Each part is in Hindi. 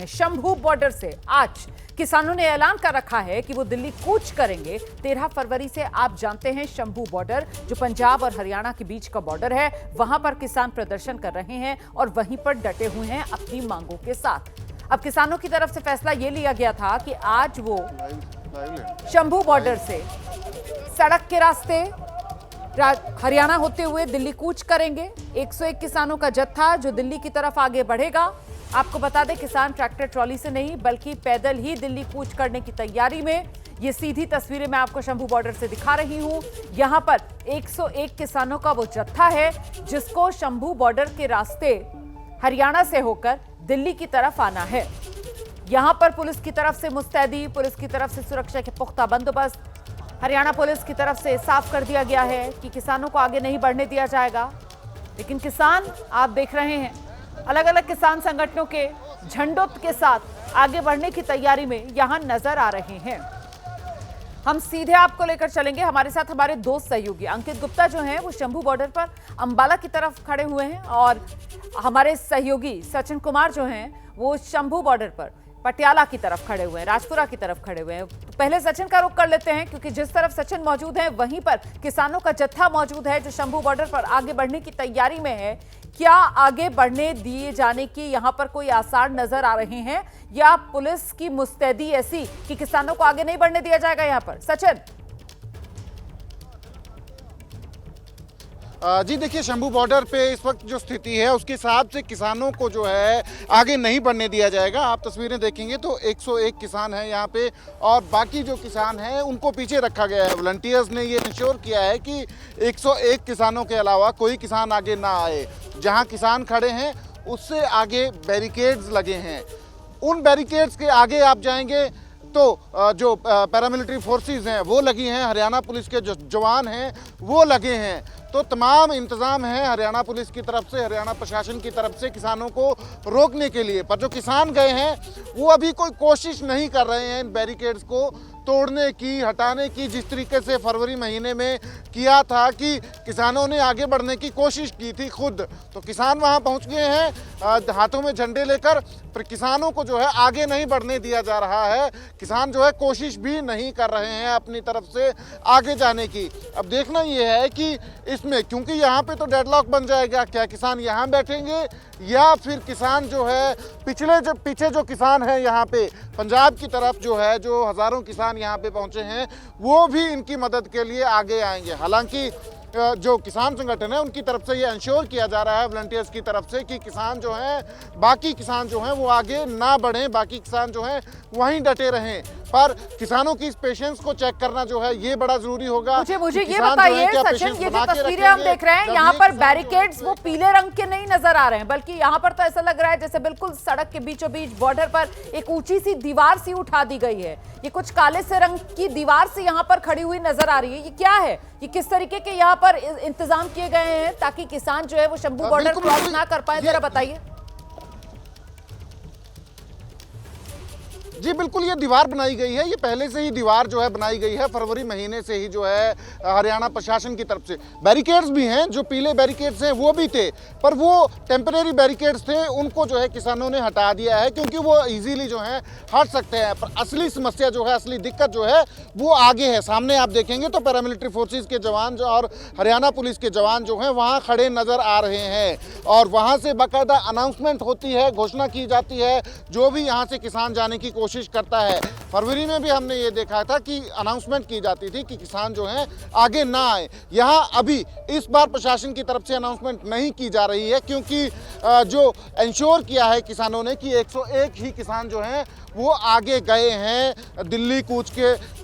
हैं। शंभू बॉर्डर से आज किसानों ने ऐलान कर रखा है कि वो दिल्ली कूच करेंगे 13 फरवरी से। आप जानते हैं शंभू बॉर्डर जो पंजाब और हरियाणा के बीच का बॉर्डर है, वहां पर किसान प्रदर्शन कर रहे हैं और वहीं पर डटे हुए हैं अपनी मांगों के साथ। अब किसानों की तरफ से फैसला ये लिया गया था कि आज वो शंभू बॉर्डर से सड़क के रास्ते हरियाणा होते हुए दिल्ली कूच करेंगे। 101 किसानों का जत्था जो दिल्ली की तरफ आगे बढ़ेगा। आपको बता दें, किसान ट्रैक्टर ट्रॉली से नहीं बल्कि पैदल ही दिल्ली कूच करने की तैयारी में। ये सीधी तस्वीरें मैं आपको शंभू बॉर्डर से दिखा रही हूं। यहां पर 101 किसानों का वो जत्था है जिसको शंभू बॉर्डर के रास्ते हरियाणा से होकर दिल्ली की तरफ आना है। यहां पर पुलिस की तरफ से मुस्तैदी, पुलिस की तरफ से सुरक्षा के पुख्ता बंदोबस्त, हरियाणा पुलिस की तरफ से साफ कर दिया गया है कि किसानों को आगे नहीं बढ़ने दिया जाएगा। लेकिन किसान आप देख रहे हैं अलग अलग किसान संगठनों के झंडों के साथ आगे बढ़ने की तैयारी में यहां नजर आ रहे हैं। हम सीधे आपको लेकर चलेंगे। हमारे साथ हमारे दो सहयोगी अंकित गुप्ता जो हैं वो शंभू बॉर्डर पर अंबाला की तरफ खड़े हुए हैं और हमारे सहयोगी सचिन कुमार जो हैं वो शंभू बॉर्डर पर पटियाला की तरफ खड़े हुए हैं, राजपुरा की तरफ खड़े हुए हैं। पहले सचिन का रुख कर लेते हैं क्योंकि जिस तरफ सचिन मौजूद है वहीं पर किसानों का जत्था मौजूद है जो शंभू बॉर्डर पर आगे बढ़ने की तैयारी में है। क्या आगे बढ़ने दिए जाने की यहां पर कोई आसार नजर आ रहे हैं या पुलिस की मुस्तैदी ऐसी कि किसानों को आगे नहीं बढ़ने दिया जाएगा यहां पर? सचिन जी देखिए, शंभू बॉर्डर पे इस वक्त जो स्थिति है उसके हिसाब से किसानों को जो है आगे नहीं बढ़ने दिया जाएगा। आप तस्वीरें देखेंगे तो 101 किसान हैं यहाँ पे और बाकी जो किसान हैं उनको पीछे रखा गया है। वॉलंटियर्स ने ये इंश्योर किया है कि 101 किसानों के अलावा कोई किसान आगे ना आए। जहाँ किसान खड़े हैं उससे आगे बैरिकेड्स लगे हैं। उन बैरिकेड्स के आगे आप जाएंगे तो जो पैरामिलिट्री फोर्सेस हैं वो लगी हैं, हरियाणा पुलिस के जो जवान हैं वो लगे हैं। तो तमाम इंतज़ाम है हरियाणा पुलिस की तरफ से, हरियाणा प्रशासन की तरफ से किसानों को रोकने के लिए। पर जो किसान गए हैं वो अभी कोई कोशिश नहीं कर रहे हैं इन बैरिकेड्स को तोड़ने की, हटाने की। जिस तरीके से फरवरी महीने में किया था कि किसानों ने आगे बढ़ने की कोशिश की थी खुद, तो किसान वहां पहुंच गए हैं हाथों में झंडे लेकर। पर किसानों को जो है आगे नहीं बढ़ने दिया जा रहा है। किसान जो है कोशिश भी नहीं कर रहे हैं अपनी तरफ से आगे जाने की। अब देखना ये है कि इसमें, क्योंकि यहाँ पे तो डेडलॉक बन जाएगा, क्या किसान यहाँ बैठेंगे या फिर किसान जो है पीछे जो किसान है यहाँ पे पंजाब की तरफ जो है, जो हज़ारों किसान यहाँ पे पहुँचे हैं वो भी इनकी मदद के लिए आगे आएंगे। हालांकि जो किसान संगठन है उनकी तरफ से ये इंश्योर किया जा रहा है वॉलंटियर्स की तरफ से कि किसान जो हैं, बाकी किसान जो हैं वो आगे ना बढ़ें, बाकी किसान जो हैं वहीं डटे रहें। पर किसानों की इस पेशेंस को चेक करना जो है ये बड़ा जरूरी होगा। मुझे ये बताइए सचिन, ये जो तस्वीरें हम देख रहे हैं यहाँ पर बैरिकेड्स वो पीले रंग के नहीं नजर आ रहे हैं, बल्कि यहाँ पर तो ऐसा लग रहा है जैसे बिल्कुल सड़क के बीचों बीच बॉर्डर पर एक ऊंची सी दीवार सी उठा दी गई है। ये कुछ काले से रंग की दीवार से यहाँ पर खड़ी हुई नजर आ रही है। ये क्या है? ये किस तरीके के यहाँ पर इंतजाम किए गए हैं ताकि किसान जो है वो शंभू बॉर्डर क्रॉस ना कर पाए? जरा बताइए। जी बिल्कुल, ये दीवार बनाई गई है। ये पहले से ही दीवार जो है बनाई गई है, फरवरी महीने से ही जो है हरियाणा प्रशासन की तरफ से। बैरिकेड्स भी हैं, जो पीले बैरिकेड्स हैं वो भी थे, पर वो टेम्परेरी बैरिकेड्स थे, उनको जो है किसानों ने हटा दिया है क्योंकि वो इजीली जो है हट सकते हैं। पर असली समस्या जो है, असली दिक्कत जो है वो आगे है। सामने आप देखेंगे तो पैरामिलिट्री फोर्सेज के जवान जो और हरियाणा पुलिस के जवान जो हैं वहाँ खड़े नज़र आ रहे हैं और वहाँ से बाकायदा अनाउंसमेंट होती है, घोषणा की जाती है जो भी यहाँ से किसान जाने की कोशिश करता है। फरवरी में भी हमने ये देखा था कि अनाउंसमेंट की जाती थी कि किसान जो हैं आगे ना आए। यहाँ अभी इस बार प्रशासन की तरफ से अनाउंसमेंट नहीं की जा रही है क्योंकि जो इंश्योर किया है किसानों ने कि 101 ही किसान जो हैं वो आगे गए हैं दिल्ली कूच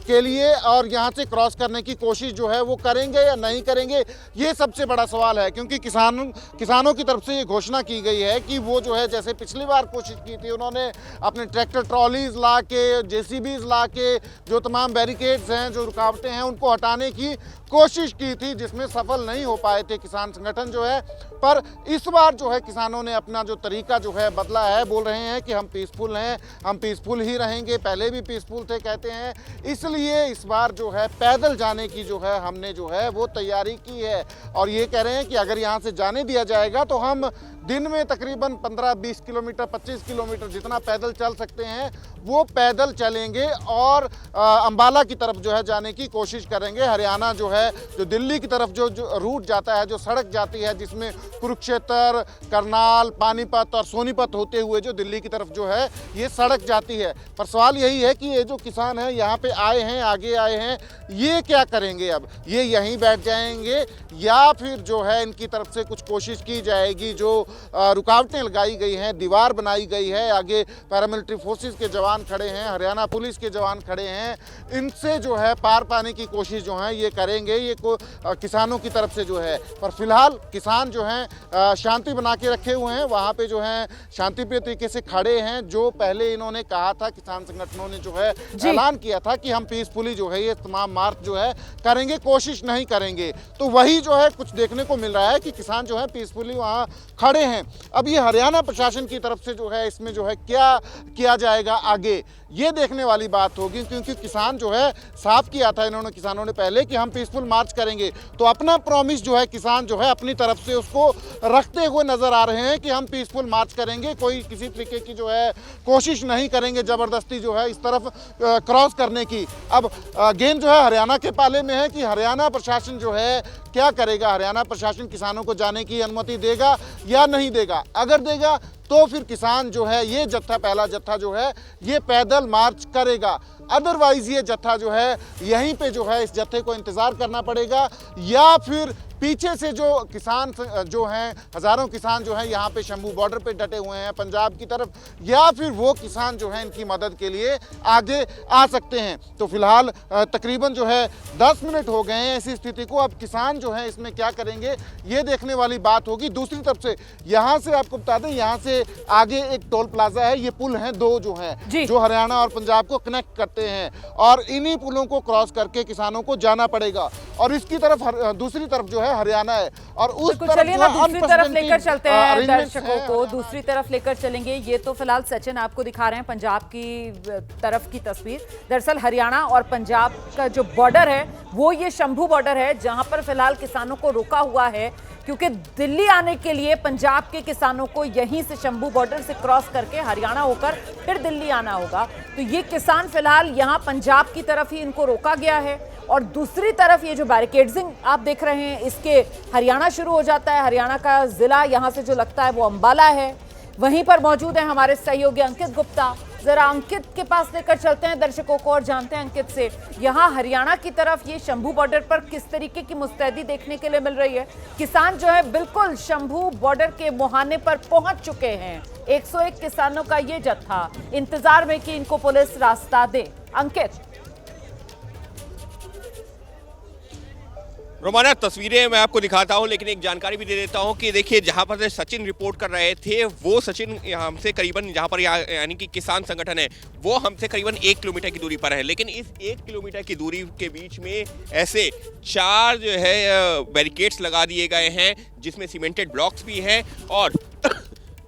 के लिए और यहाँ से क्रॉस करने की कोशिश जो है वो करेंगे या नहीं करेंगे, ये सबसे बड़ा सवाल है। क्योंकि किसानों की तरफ से ये घोषणा की गई है कि वो जो है, जैसे पिछली बार कोशिश की थी उन्होंने अपने ट्रैक्टर ट्रॉलीज ला के, जेसीबीज ला के जो तमाम बैरिकेड्स हैं, जो रुकावटें हैं, उनको हटाने की कोशिश की थी, जिसमें सफल नहीं हो पाए थे किसान संगठन जो है। पर इस बार जो है किसानों ने अपना जो तरीका जो है बदला है, बोल रहे हैं कि हम पीसफुल हैं, हम पीसफुल ही रहेंगे, पहले भी पीसफुल थे कहते हैं, इसलिए इस बार जो है पैदल जाने की जो है हमने जो है वो तैयारी की है। और ये कह रहे हैं कि अगर यहाँ से जाने दिया जाएगा तो हम दिन में तकरीबन 15-20 किलोमीटर 25 किलोमीटर जितना पैदल चल सकते हैं वो पैदल चलेंगे और अंबाला की तरफ जो है जाने की कोशिश करेंगे। हरियाणा जो है जो दिल्ली की तरफ जो रूट जाता है, जो सड़क जाती है जिसमें कुरुक्षेत्र, करनाल, पानीपत और सोनीपत होते हुए जो दिल्ली की तरफ जो है ये सड़क जाती है। पर सवाल यही है कि ये जो किसान हैं यहाँ पे आए हैं, आगे आए हैं, ये क्या करेंगे? अब ये यहीं बैठ जाएंगे या फिर जो है इनकी तरफ से कुछ कोशिश की जाएगी? जो रुकावटें लगाई गई हैं, दीवार बनाई गई है, आगे पैरामिलिट्री फोर्सेस के जवान खड़े हैं, हरियाणा पुलिस के जवान खड़े हैं, इनसे जो है पार पाने की कोशिश जो है ये करेंगे, ये किसानों की तरफ से जो है। पर फिलहाल किसान जो हैं शांति बना के रखे हुए हैं, वहाँ पे जो है शांतिप्रिय तरीके से खड़े हैं। जो पहले इन्होंने कहा था, किसान संगठनों ने जो है ऐलान किया था कि हम पीसफुली जो है ये तमाम मार्च जो है करेंगे, कोशिश नहीं करेंगे, तो वही जो है कुछ देखने को मिल रहा है कि किसान जो है पीसफुली वहाँ खड़े हैं। अब ये हरियाणा प्रशासन की तरफ से जो है इसमें जो है क्या किया जाएगा आगे, ये देखने वाली बात होगी, क्योंकि किसान जो है साफ किया था इन्होंने, किसानों ने पहले, कि हम पीसफुल मार्च करेंगे। तो अपना प्रॉमिस जो है किसान जो है अपनी तरफ से उसको रखते हुए नजर आ रहे हैं कि हम पीसफुल मार्च करेंगे, कोई किसी तरीके की जो है कोशिश नहीं करेंगे जबरदस्ती जो है इस तरफ क्रॉस करने की। अब गेंद जो है हरियाणा के पाले में है कि हरियाणा प्रशासन जो है क्या करेगा। हरियाणा प्रशासन किसानों को जाने की अनुमति देगा या नहीं देगा? अगर देगा तो फिर किसान जो है ये जत्था, पहला जत्था जो है ये पैदल मार्च करेगा। अदरवाइज ये जत्था जो है यहीं पे जो है इस जत्थे को इंतज़ार करना पड़ेगा, या फिर पीछे से जो किसान जो हैं, हज़ारों किसान जो हैं यहाँ पे शंभू बॉर्डर पे डटे हुए हैं पंजाब की तरफ, या फिर वो किसान जो हैं इनकी मदद के लिए आगे आ सकते हैं। तो फिलहाल तकरीबन जो है 10 मिनट हो गए हैं ऐसी स्थिति को। अब किसान जो है इसमें क्या करेंगे ये देखने वाली बात होगी। दूसरी तरफ से यहाँ से आपको बता दें, यहाँ से आगे एक टोल प्लाजा है, ये पुल हैं 2 जो हैं जो हरियाणा और पंजाब को कनेक्ट करते हैं, और इन्हीं पुलों को क्रॉस करके किसानों को जाना पड़ेगा। और इसकी तरफ दूसरी तरफ जो है हरियाणा है, और उस तरफ चलिए ना दूसरी तरफ लेकर चलते हैं दर्शकों को, हाँ। दूसरी तरफ लेकर चलेंगे। ये तो फिलहाल सचिन आपको दिखा रहे हैं पंजाब की तरफ की तस्वीर। दरअसल हरियाणा और पंजाब का जो बॉर्डर है वो ये शंभू बॉर्डर है, जहां पर फिलहाल किसानों को रोका हुआ है, क्योंकि दिल्ली आने के लिए पंजाब के किसानों को यहीं से शंभू बॉर्डर से क्रॉस करके हरियाणा होकर फिर दिल्ली आना होगा। तो ये किसान फिलहाल यहाँ पंजाब की तरफ ही इनको रोका गया है, और दूसरी तरफ ये जो बैरिकेडिंग आप देख रहे हैं इसके हरियाणा शुरू हो जाता है। हरियाणा का जिला यहाँ से जो लगता है वो अंबाला है। वहीं पर मौजूद है हमारे सहयोगी अंकित गुप्ता। जरा अंकित के पास लेकर चलते हैं दर्शकों को और जानते हैं अंकित से, यहाँ हरियाणा की तरफ ये शंभू बॉर्डर पर किस तरीके की मुस्तैदी देखने के लिए मिल रही है। किसान जो है बिल्कुल शंभू बॉर्डर के मुहाने पर पहुंच चुके हैं। 101 किसानों का ये जत्था इंतजार में कि इनको पुलिस रास्ता दे। अंकित, रोमाना तस्वीरें मैं आपको दिखाता हूं, लेकिन एक जानकारी भी दे देता हूं कि देखिए जहां पर सचिन रिपोर्ट कर रहे थे वो सचिन हमसे करीबन, जहां पर यानी कि किसान संगठन है वो हमसे करीबन 1 किलोमीटर की दूरी पर है। लेकिन इस 1 किलोमीटर की दूरी के बीच में ऐसे 4 जो है बैरिकेड्स लगा दिए गए हैं, जिसमें सीमेंटेड ब्लॉक्स भी हैं, और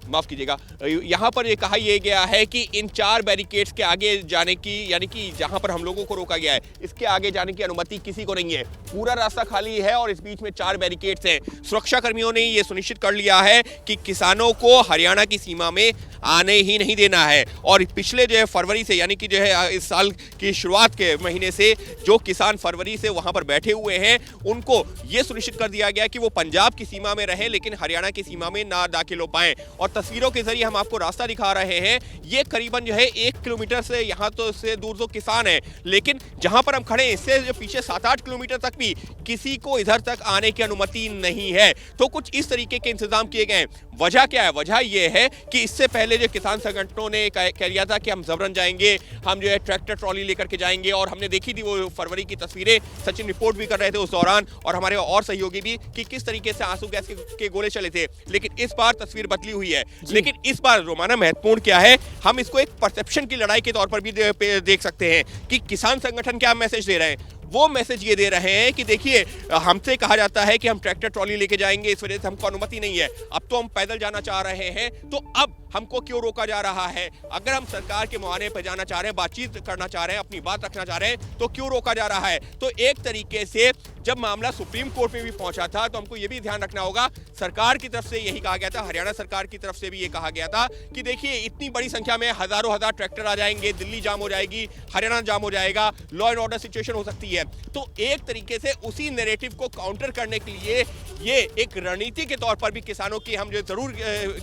माफ कीजिएगा, यहाँ पर ये कहा यह गया है कि इन 4 बैरिकेड्स के आगे जाने की, यानी कि जहाँ पर हम लोगों को रोका गया है, इसके आगे जाने की अनुमति किसी को नहीं है। पूरा रास्ता खाली है और इस बीच में 4 बैरिकेड्स हैं। सुरक्षा कर्मियों ने ये सुनिश्चित कर लिया है कि किसानों को हरियाणा की सीमा में आने ही नहीं देना है। और पिछले जो है फरवरी से, यानी कि जो है इस साल की शुरुआत के महीने से जो किसान फरवरी से वहाँ पर बैठे हुए हैं, उनको ये सुनिश्चित कर दिया गया कि वो पंजाब की सीमा में रहें, लेकिन हरियाणा की सीमा में ना दाखिल हो पाएं। और तस्वीरों के जरिए हम आपको रास्ता दिखा रहे हैं। ये करीबन जो है 1 किलोमीटर से यहाँ तो से दूर तो किसान है, लेकिन जहां पर हम खड़े हैं इससे जो पीछे 7-8 किलोमीटर तक भी किसी को इधर तक आने की अनुमति नहीं है। तो कुछ इस तरीके के इंतजाम किए गए हैं। वजह क्या है? वजह यह है कि इससे पहले जो किसान संगठनों ने कह दिया था कि हम जबरन जाएंगे, हम जो है ट्रैक्टर ट्रॉली लेकर के जाएंगे, और हमने देखी थी वो फरवरी की तस्वीरें, सचिन रिपोर्ट भी कर रहे थे उस दौरान, और हमारे और सहयोगी भी, कि किस तरीके से आंसू गैस के गोले चले थे। लेकिन इस बार तस्वीर बदली हुई है। लेकिन इस बार रोमाना महत्वपूर्ण क्या है, हम इसको एक परसेप्शन की लड़ाई के तौर पर भी देख सकते हैं कि किसान संगठन क्या मैसेज दे रहे हैं। वो मैसेज ये दे रहे हैं कि देखिए, हमसे कहा जाता है कि हम ट्रैक्टर ट्रॉली लेके जाएंगे, इस वजह से हमको अनुमति नहीं है। अब तो हम पैदल जाना चाह रहे हैं, तो अब हमको क्यों रोका जा रहा है? अगर हम सरकार के मुहाने पर जाना चाह रहे हैं, बातचीत करना चाह रहे हैं, अपनी बात रखना चाह रहे हैं, तो क्यों रोका जा रहा है? तो एक तरीके से जब मामला सुप्रीम कोर्ट में भी पहुंचा था तो हमको ये भी ध्यान रखना होगा, सरकार की तरफ से यही कहा गया था, हरियाणा सरकार की तरफ से भी ये कहा गया था कि देखिए इतनी बड़ी संख्या में हजारों हजार ट्रैक्टर आ जाएंगे, दिल्ली जाम हो जाएगी, हरियाणा जाम हो जाएगा, लॉ एंड ऑर्डर सिचुएशन हो सकती है। तो एक तरीके से उसी नैरेटिव को काउंटर करने के लिए ये एक रणनीति के तौर पर भी किसानों की हम जो जरूर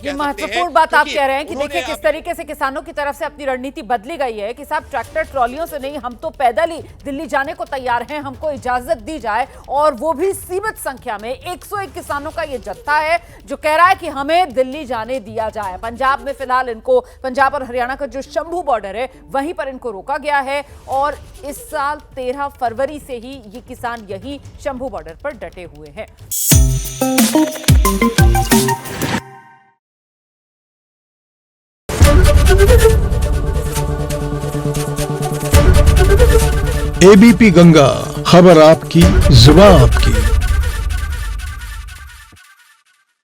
ये महत्वपूर्ण बात आप कह रहे हैं कि देखिए किस तरीके से किसानों की तरफ से अपनी रणनीति बदली गई है कि साहब ट्रैक्टर ट्रॉलियों से नहीं, हम तो पैदल ही दिल्ली जाने को तैयार हैं, हमको इजाजत दी जाए, और वो भी सीमित संख्या में। 101 किसानों का ये जत्था है जो कह रहा है कि हमें दिल्ली जाने दिया जाए। पंजाब में फिलहाल इनको, पंजाब और हरियाणा का जो शंभू बॉर्डर है वहीं पर इनको रोका गया है, और इस साल 13 फरवरी से ही ये किसान यही शंभू बॉर्डर पर डटे हुए हैं। एबीपी गंगा, खबर आपकी, जुबान आपकी।